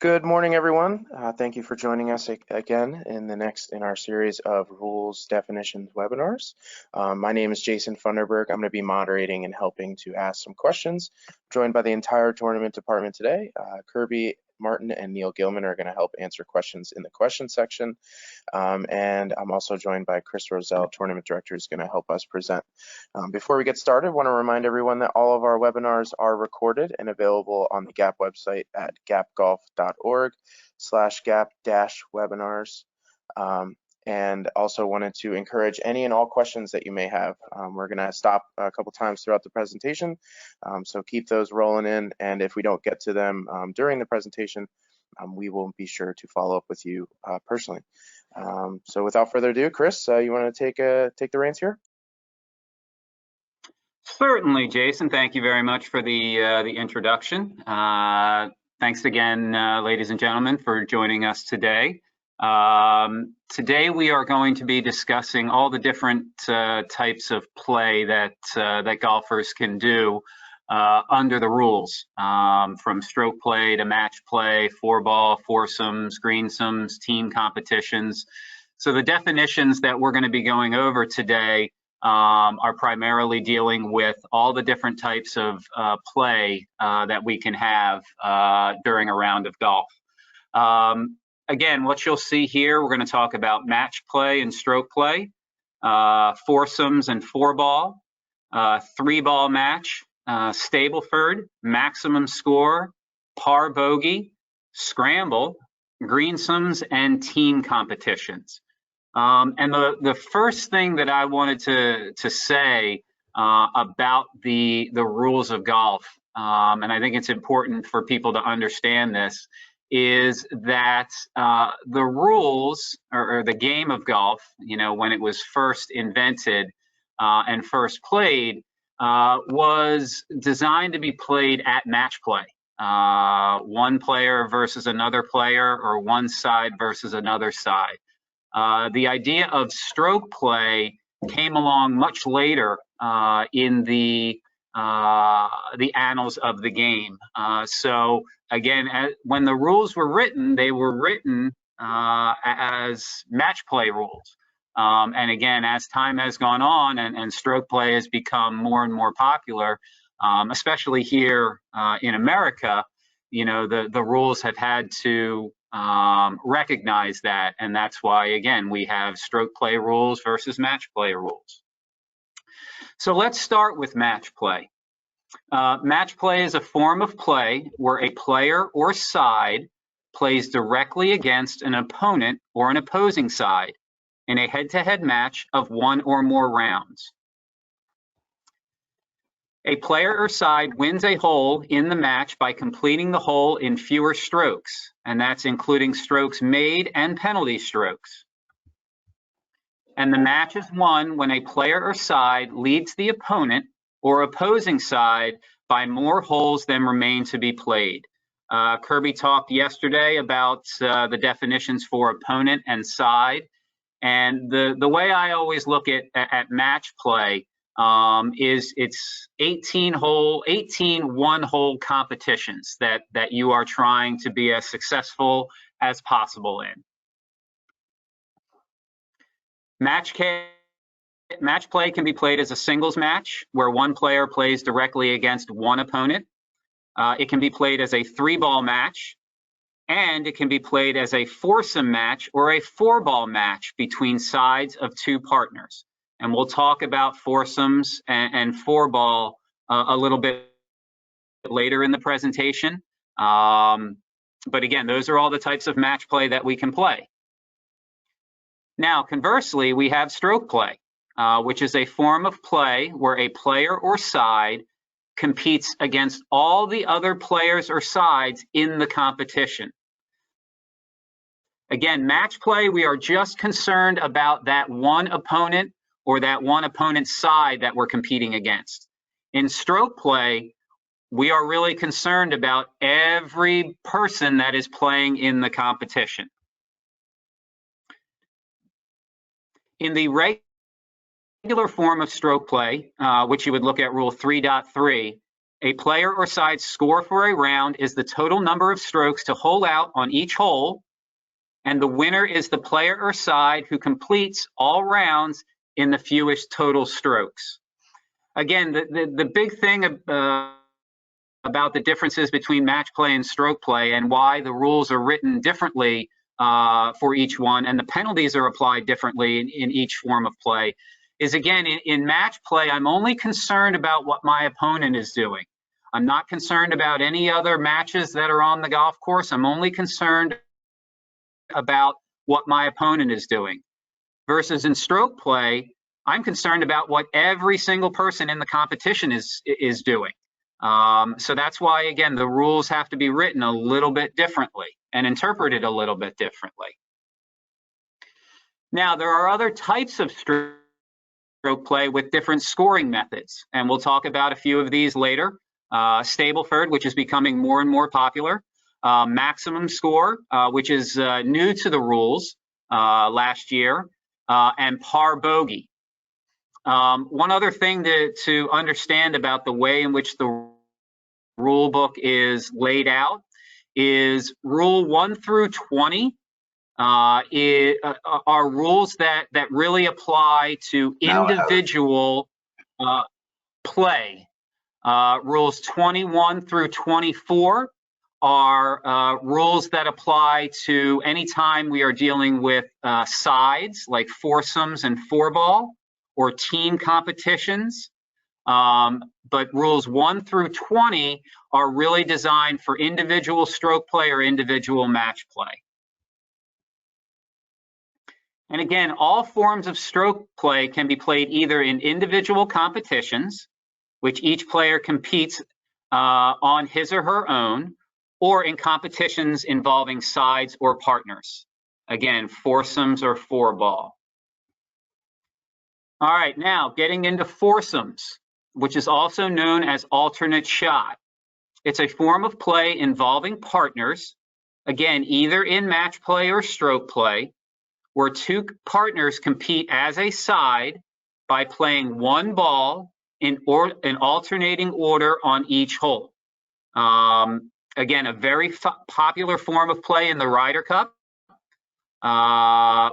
Good morning, everyone. Thank you for joining us again in our series of rules definitions webinars. My name is Jason Funderburg. I'm going to be moderating and helping to ask some questions. Joined by the entire tournament department today. Kirby Martin and Neil Gilman are going to help answer questions in the question section. And I'm also joined by Chris Roselle, tournament director, who's going to help us present. Before we get started, I want to remind everyone that all of our webinars are recorded and available on the GAP website at gapgolf.org/gap-webinars. And also wanted to encourage any and all questions that you may have. We're going to stop a couple times throughout the presentation, so keep those rolling in, and if we don't get to them during the presentation, we will be sure to follow up with you personally. So without further ado, Chris, you want to take the reins here? Certainly, Jason. Thank you very much for the introduction. Thanks again, ladies and gentlemen, for joining us today. Today we are going to be discussing all the different types of play that golfers can do under the rules, from stroke play to match play, four ball, foursomes, greensomes, team competitions. So the definitions that we're going to be going over today are primarily dealing with all the different types of play that we can have during a round of golf. Again, what you'll see here, we're going to talk about match play and stroke play, foursomes and four ball, three ball match, Stableford, maximum score, par bogey, scramble, greensomes, and team competitions. And the first thing that I wanted to say about the rules of golf, and I think it's important for people to understand this, is that the rules or the game of golf, you know, when it was first invented and first played, was designed to be played at match play. One player versus another player, or one side versus another side. The idea of stroke play came along much later in the annals of the game. So again, when the rules were written, they were written as match play rules. And again, as time has gone on and stroke play has become more and more popular, especially here in America, you know, the rules have had to recognize that, and that's why, again, we have stroke play rules versus match play rules. So let's start with match play. Match play is a form of play where a player or side plays directly against an opponent or an opposing side in a head-to-head match of one or more rounds. A player or side wins a hole in the match by completing the hole in fewer strokes, and that's including strokes made and penalty strokes. And the match is won when a player or side leads the opponent or opposing side by more holes than remain to be played. Kirby talked yesterday about the definitions for opponent and side, and the way I always look at match play is it's 18 one-hole competitions that you are trying to be as successful as possible in. Match play can be played as a singles match where one player plays directly against one opponent. It can be played as a three-ball match, and it can be played as a foursome match or a four-ball match between sides of two partners. And we'll talk about foursomes and four ball a little bit later in the presentation. But again, those are all the types of match play that we can play. Now, conversely, we have stroke play, which is a form of play where a player or side competes against all the other players or sides in the competition. Again, match play, we are just concerned about that one opponent or that one opponent's side that we're competing against. In stroke play, we are really concerned about every person that is playing in the competition. In the regular form of stroke play, which you would look at Rule 3.3, a player or side's score for a round is the total number of strokes to hole out on each hole, and the winner is the player or side who completes all rounds in the fewest total strokes. Again, the big thing about the differences between match play and stroke play, and why the rules are written differently for each one, and the penalties are applied differently in each form of play, is again, in match play, I'm only concerned about what my opponent is doing. I'm not concerned about any other matches that are on the golf course. I'm only concerned about what my opponent is doing. Versus in stroke play, I'm concerned about what every single person in the competition is doing. So that's why, again, the rules have to be written a little bit differently and interpreted a little bit differently. Now, there are other types of stroke play with different scoring methods, and we'll talk about a few of these later. Stableford, which is becoming more and more popular. Maximum score, which is new to the rules last year, and par bogey. One other thing to understand about the way in which the rule book is laid out is rule 1 through 20 are rules that really apply to individual play. Rules 21 through 24 are rules that apply to any time we are dealing with sides like foursomes and four-ball or team competitions. But rules 1 through 20 are really designed for individual stroke play or individual match play. And again, all forms of stroke play can be played either in individual competitions, which each player competes on his or her own, or in competitions involving sides or partners. Again, foursomes or four-ball. All right, now getting into foursomes, which is also known as alternate shot. It's a form of play involving partners, again, either in match play or stroke play, where two partners compete as a side by playing one ball in alternating order on each hole. Again, a very popular form of play in the Ryder Cup,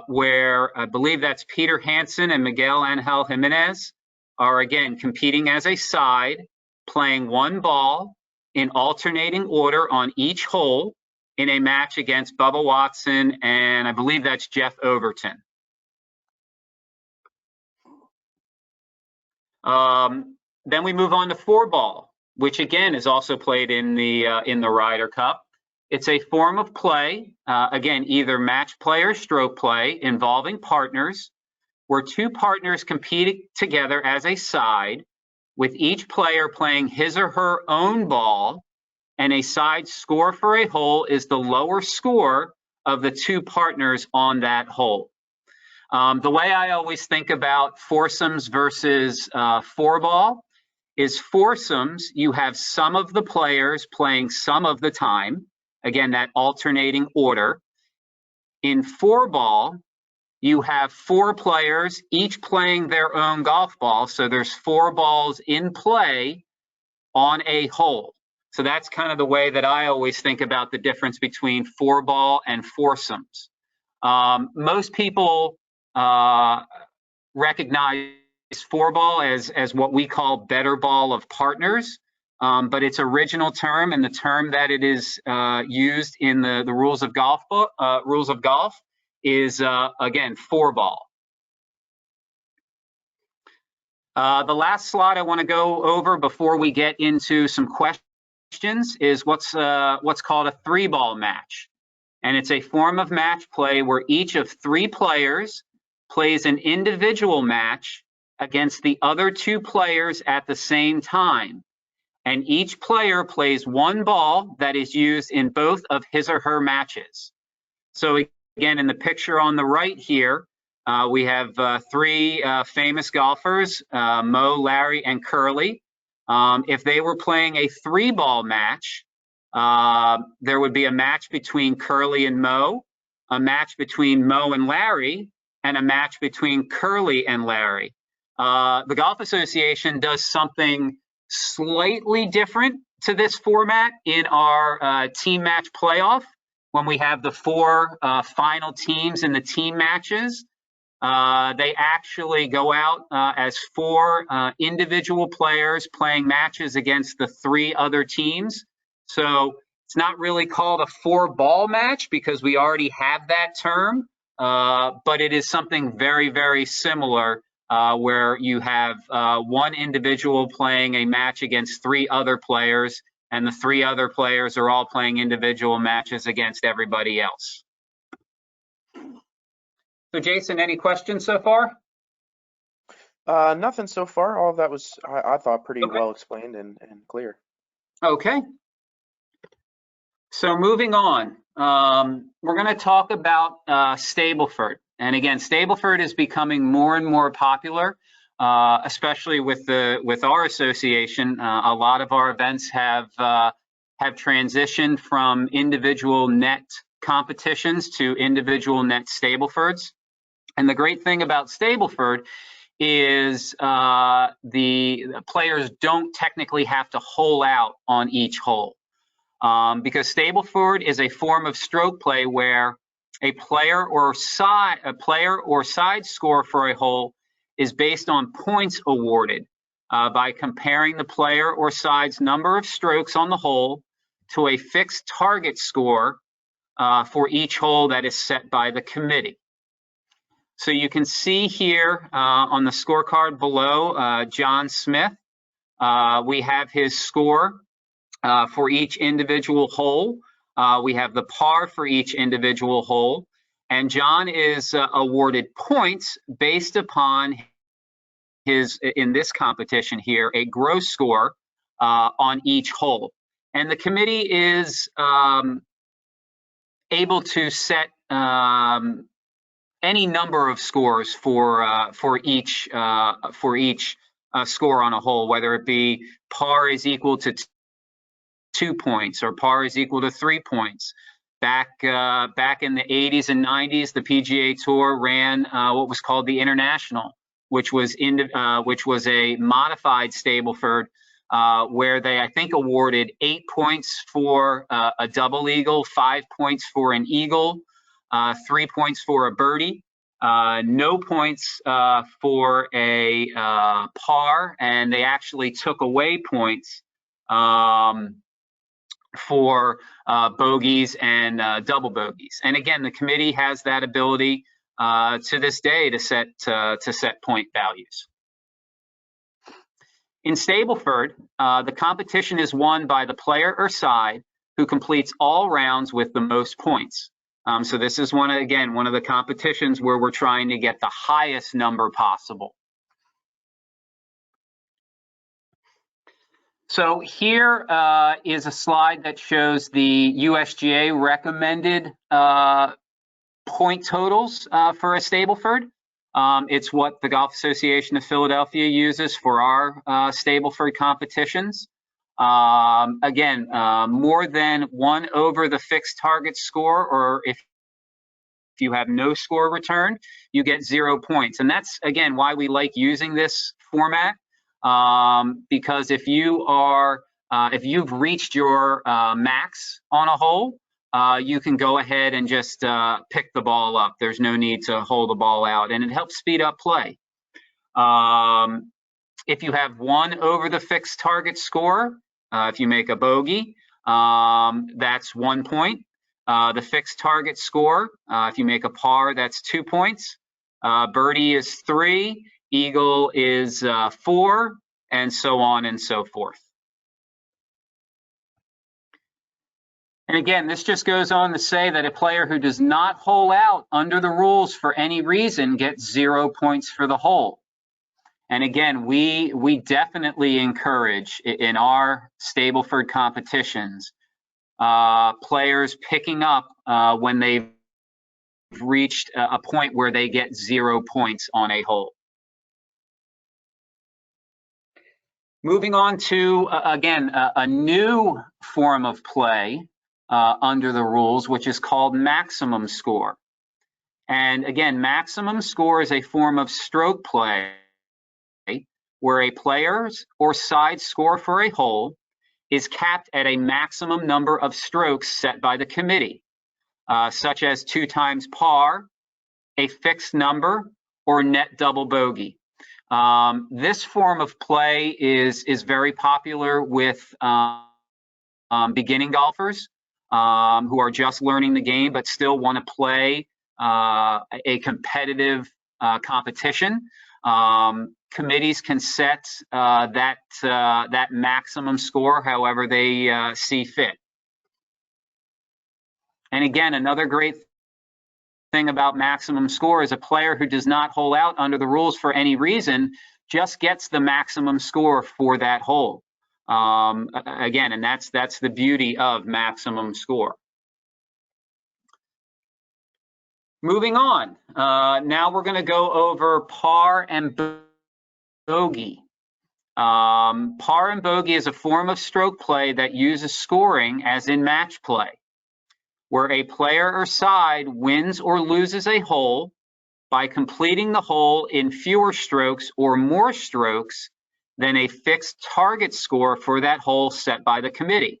where I believe that's Peter Hansen and Miguel Angel Jimenez are again competing as a side, playing one ball in alternating order on each hole in a match against Bubba Watson and I believe that's Jeff Overton. Then we move on to four-ball, which again is also played in the Ryder Cup. It's a form of play, again, either match play or stroke play involving partners, where two partners compete together as a side, with each player playing his or her own ball, and a side score for a hole is the lower score of the two partners on that hole. The way I always think about foursomes versus four-ball is foursomes, you have some of the players playing some of the time, again, that alternating order. In four-ball, you have four players, each playing their own golf ball, so there's four balls in play on a hole. So that's kind of the way that I always think about the difference between four-ball and foursomes. Most people recognize four-ball as what we call better ball of partners, but its original term and the term that it is used in the rules of golf is again four-ball. The last slide I want to go over before we get into some questions is what's called a three-ball match, and it's a form of match play where each of three players plays an individual match against the other two players at the same time, and each player plays one ball that is used in both of his or her matches. So again, in the picture on the right here, we have three famous golfers, Mo, Larry, and Curly. If they were playing a three-ball match, there would be a match between Curly and Mo, a match between Mo and Larry, and a match between Curly and Larry. The Golf Association does something slightly different to this format in our team match playoff, when we have the 4 final teams in the team matches. They actually go out as 4 individual players playing matches against the 3 other teams. So it's not really called a 4-ball match because we already have that term, but it is something very, very similar where you have 1 individual playing a match against 3 other players, and the 3 other players are all playing individual matches against everybody else. So Jason, any questions so far? Nothing so far. All of that was, I thought, pretty Okay. well explained and clear. Okay. So moving on, we're going to talk about Stableford. And again, Stableford is becoming more and more popular, especially with our association. A lot of our events have transitioned from individual net competitions to individual net Stablefords. And the great thing about Stableford is the players don't technically have to hole out on each hole. Because Stableford is a form of stroke play where a player or side score for a hole is based on points awarded by comparing the player or side's number of strokes on the hole to a fixed target score for each hole that is set by the committee. So you can see here on the scorecard below, John Smith, we have his score for each individual hole. We have the par for each individual hole. And John is awarded points based upon his, in this competition here, a gross score on each hole. And the committee is able to set any number of scores for each score on a hole, whether it be par is equal to 2 points or par is equal to 3 points. Back in the 80s and 90s, the PGA Tour ran what was called the International, which was a modified Stableford, where they, I think, awarded 8 points for a double eagle, 5 points for an eagle, 3 points for a birdie, no points for a par, and they actually took away points for bogeys and double bogeys. And again, the committee has that ability to this day to set point values. In Stableford, the competition is won by the player or side who completes all rounds with the most points. So this is one of the competitions where we're trying to get the highest number possible. So here is a slide that shows the USGA recommended point totals for a Stableford. It's what the Golf Association of Philadelphia uses for our Stableford competitions. Again, more than 1 over the fixed target score, or if you have no score returned, you get 0 points. And that's, again, why we like using this format. Because if you've reached your max on a hole, you can go ahead and just pick the ball up. There's no need to hold the ball out, and it helps speed up play. If you have 1 over the fixed target score, if you make a bogey, that's 1 point. The fixed target score, if you make a par, that's 2 points. Birdie is 3. Eagle is 4, and so on and so forth. And again, this just goes on to say that a player who does not hole out under the rules for any reason gets 0 points for the hole. And again, we definitely encourage in our Stableford competitions players picking up when they've reached a point where they get 0 points on a hole. Moving on to, again, a new form of play under the rules, which is called maximum score. And again, maximum score is a form of stroke play where a player's or side score for a hole is capped at a maximum number of strokes set by the committee, such as 2 times par, a fixed number, or net double bogey. This form of play is very popular with beginning golfers who are just learning the game but still want to play a competitive competition. Committees can set that maximum score however they see fit. And again, another great thing about maximum score is a player who does not hole out under the rules for any reason just gets the maximum score for that hole. Again, and that's the beauty of maximum score. Moving on, now we're going to go over par and bogey. Par and bogey is a form of stroke play that uses scoring as in match play, where a player or side wins or loses a hole by completing the hole in fewer strokes or more strokes than a fixed target score for that hole set by the committee.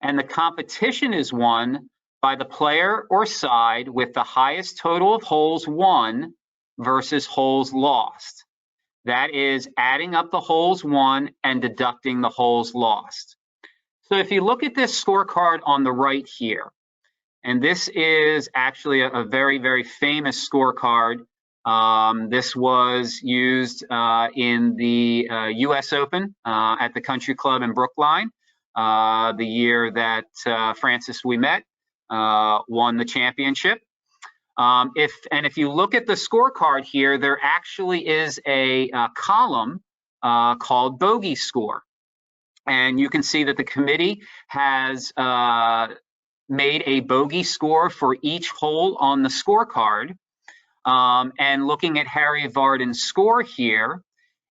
And the competition is won by the player or side with the highest total of holes won versus holes lost. That is adding up the holes won and deducting the holes lost. So if you look at this scorecard on the right here, and this is actually a very, very famous scorecard. This was used in the US Open at the Country Club in Brookline, the year that Francis Ouimet won the championship. If you look at the scorecard here, there actually is a column called bogey score. And you can see that the committee has made a bogey score for each hole on the scorecard. And looking at Harry Vardon's score here,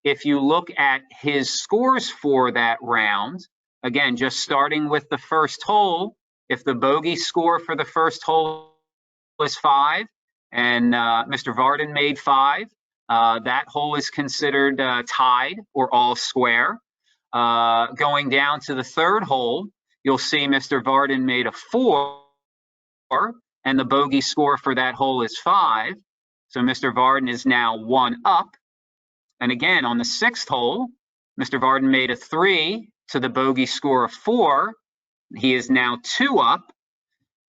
if you look at his scores for that round, again, just starting with the first hole, if the bogey score for the first hole was 5 and Mr. Vardon made 5, that hole is considered tied or all square. Going down to the third hole, you'll see Mr. Vardon made a 4, and the bogey score for that hole is 5. So Mr. Vardon is now 1 up. And again, on the 6th hole, Mr. Vardon made a 3 to the bogey score of 4. He is now 2 up.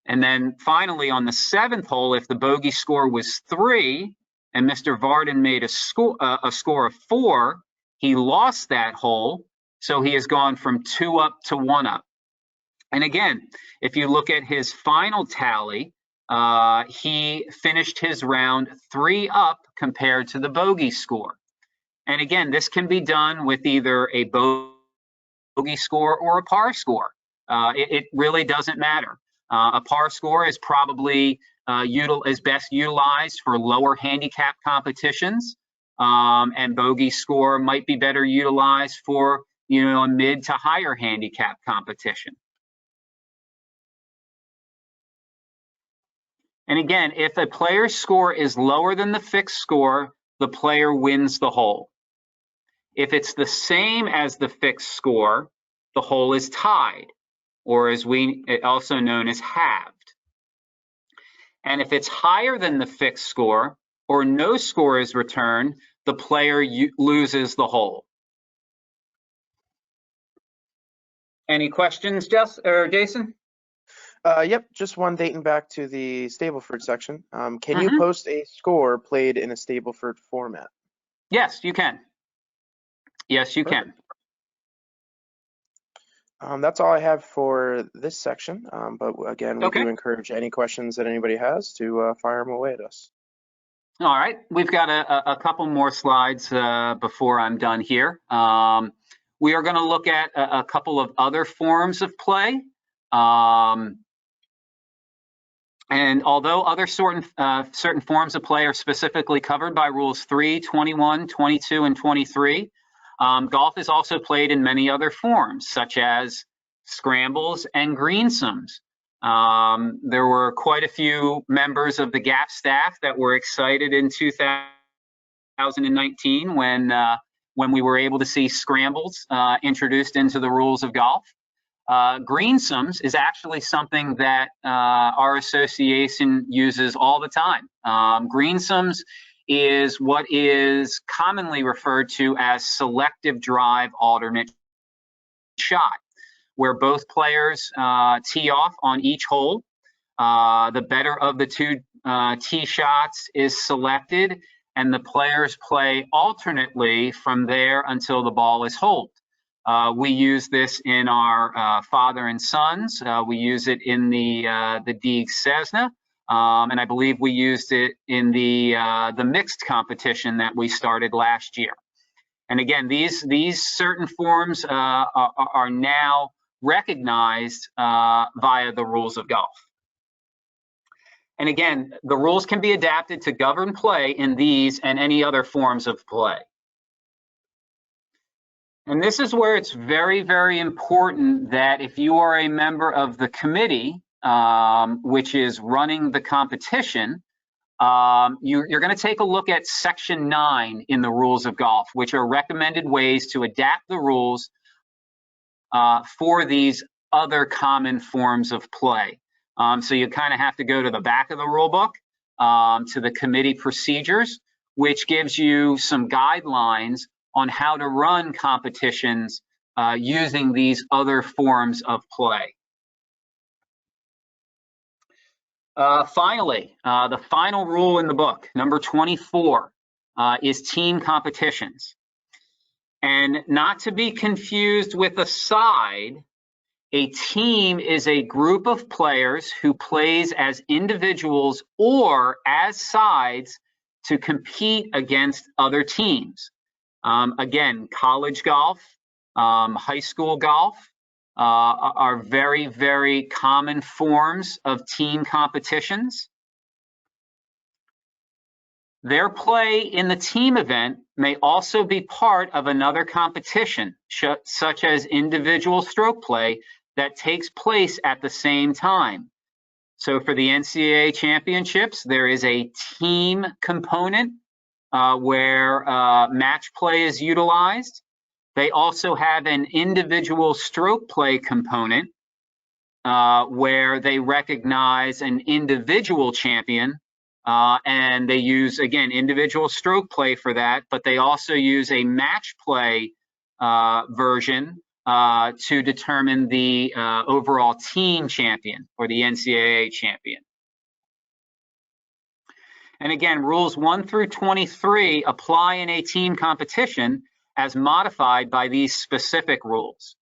And then finally on the 7th hole, if the bogey score was 3 and Mr. Vardon made a score of 4, he lost that hole. So he has gone from 2 up to 1 up. And again, if you look at his final tally, he finished his round 3 up compared to the bogey score. And again, this can be done with either a bogey score or a par score. It really doesn't matter. A par score is probably is best utilized for lower handicap competitions, and bogey score might be better utilized for a mid to higher handicap competition. And again, if a player's score is lower than the fixed score, the player wins the hole. If it's the same as the fixed score, the hole is tied, or as also known as halved. And if it's higher than the fixed score, or no score is returned, the player loses the hole. Any questions, Jason? Yep, just one dating back to the Stableford section. Can you post a score played in a Stableford format? Yes, you can. Yes, you can. That's all I have for this section, but again, we do encourage any questions that anybody has to fire them away at us. All right, we've got a couple more slides before I'm done here. We are going to look at a couple of other forms of play. And although other certain forms of play are specifically covered by rules 3, 21, 22, and 23, golf is also played in many other forms, such as scrambles and greensomes. There were quite a few members of the GAP staff that were excited in 2000 2019 when we were able to see scrambles introduced into the rules of golf. Greensomes is actually something that our association uses all the time. Greensomes is what is commonly referred to as selective drive alternate shot, where both players tee off on each hole. The better of the two tee shots is selected, and the players play alternately from there until the ball is holed. We use this in our father and sons. We use it in the Deeg Cessna, and I believe we used it in the mixed competition that we started last year. And again, these certain forms are now recognized via the rules of golf. And again, the rules can be adapted to govern play in these and any other forms of play. And this is where it's very, very important that if you are a member of the committee, which is running the competition, you're going to take a look at Section 9 in the rules of golf, which are recommended ways to adapt the rules for these other common forms of play. So you kind of have to go to the back of the rule book, to the committee procedures, which gives you some guidelines on how to run competitions using these other forms of play. Finally, the final rule in the book, number 24, is team competitions. And not to be confused with a side, a team is a group of players who plays as individuals or as sides to compete against other teams. Again, college golf, high school golf are very, very common forms of team competitions. Their play in the team event may also be part of another competition, such as individual stroke play that takes place at the same time. So for the NCAA championships, there is a team component where match play is utilized. They also have an individual stroke play component where they recognize an individual champion, and they use, again, individual stroke play for that, but they also use a match play version to determine the overall team champion or the NCAA champion. And again, rules 1 through 23 apply in a team competition as modified by these specific rules.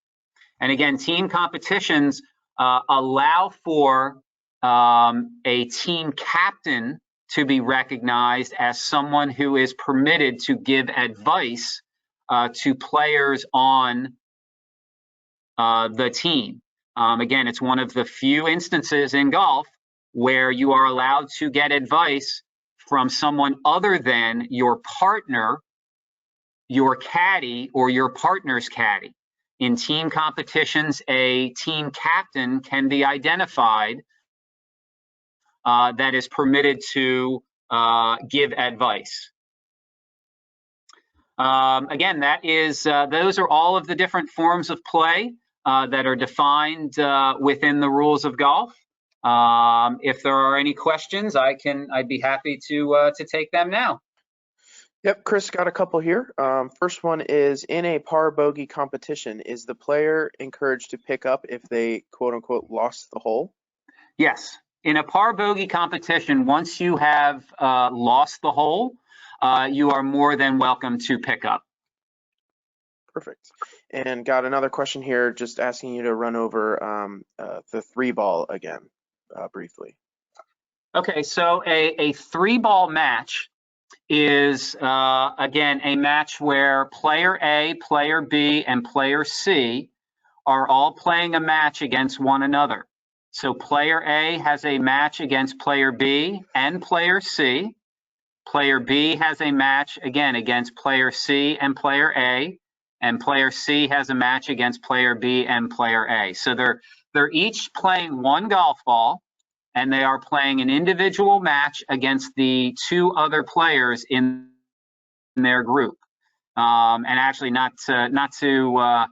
And again, team competitions allow for a team captain to be recognized as someone who is permitted to give advice to players on the team. Again, it's one of the few instances in golf where you are allowed to get advice from someone other than your partner, your caddy, or your partner's caddy. In team competitions, a team captain can be identified that is permitted to give advice. Again, that is, those are all of the different forms of play that are defined within the rules of golf. If there are any questions, I'd be happy to take them now. Yep, Chris got a couple here. First one is, in a par bogey competition, is the player encouraged to pick up if they quote unquote lost the hole? Yes, in a par bogey competition, once you have lost the hole, you are more than welcome to pick up. Perfect. And got another question here, just asking you to run over the 3-ball again, briefly. Okay, so a 3-ball match is, again, a match where player A, player B, and player C are all playing a match against one another. So player A has a match against player B and player C. Player B has a match, again, against player C and player A, and player C has a match against player B and player A. So they're each playing one golf ball, and they are playing an individual match against the 2 other players in their group. And actually, not to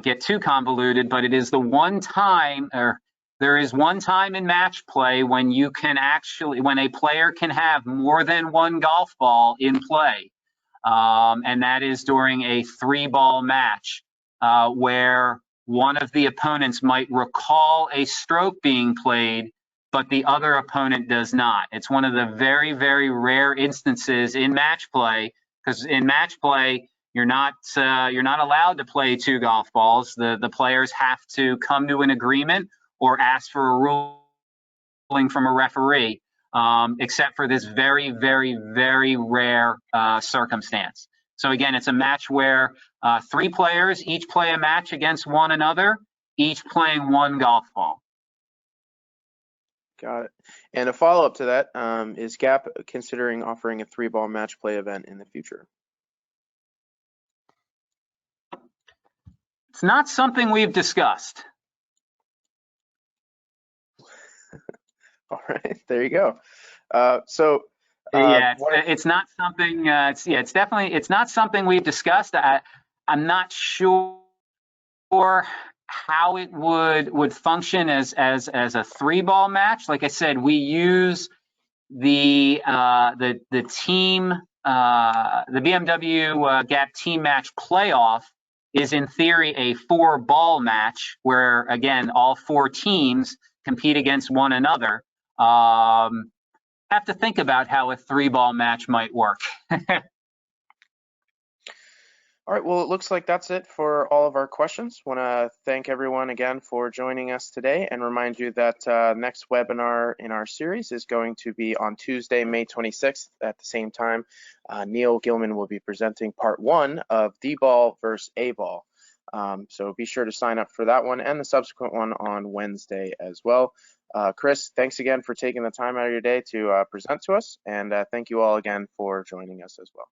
get too convoluted, but it is the one time, or there is one time in match play when you can actually, when a player can have more than one golf ball in play, and that is during a 3-ball match, where one of the opponents might recall a stroke being played, but the other opponent does not. It's one of the very, very rare instances in match play, because in match play, you're not allowed to play 2 golf balls. The players have to come to an agreement or ask for a ruling from a referee, except for this very, very, very rare circumstance. So again, it's a match where 3 players each play a match against one another, each playing 1 golf ball. Got it. And a follow-up to that, is GAP considering offering a 3-ball match play event in the future? It's not something we've discussed. All right, there you go. Yeah, it's not something. It's definitely not something we've discussed. I'm not sure how it would function as a 3-ball match. Like I said, we use the team, the BMW GAP team match playoff is in theory a 4-ball match where, again, all 4 teams compete against one another. Have to think about how a 3-ball match might work. All right, well, it looks like that's it for all of our questions. Want to thank everyone again for joining us today and remind you that next webinar in our series is going to be on Tuesday, May 26th at the same time. Neil Gilman will be presenting part 1 of D-ball versus A-ball. So be sure to sign up for that one and the subsequent one on Wednesday as well. Chris, thanks again for taking the time out of your day to present to us, and thank you all again for joining us as well.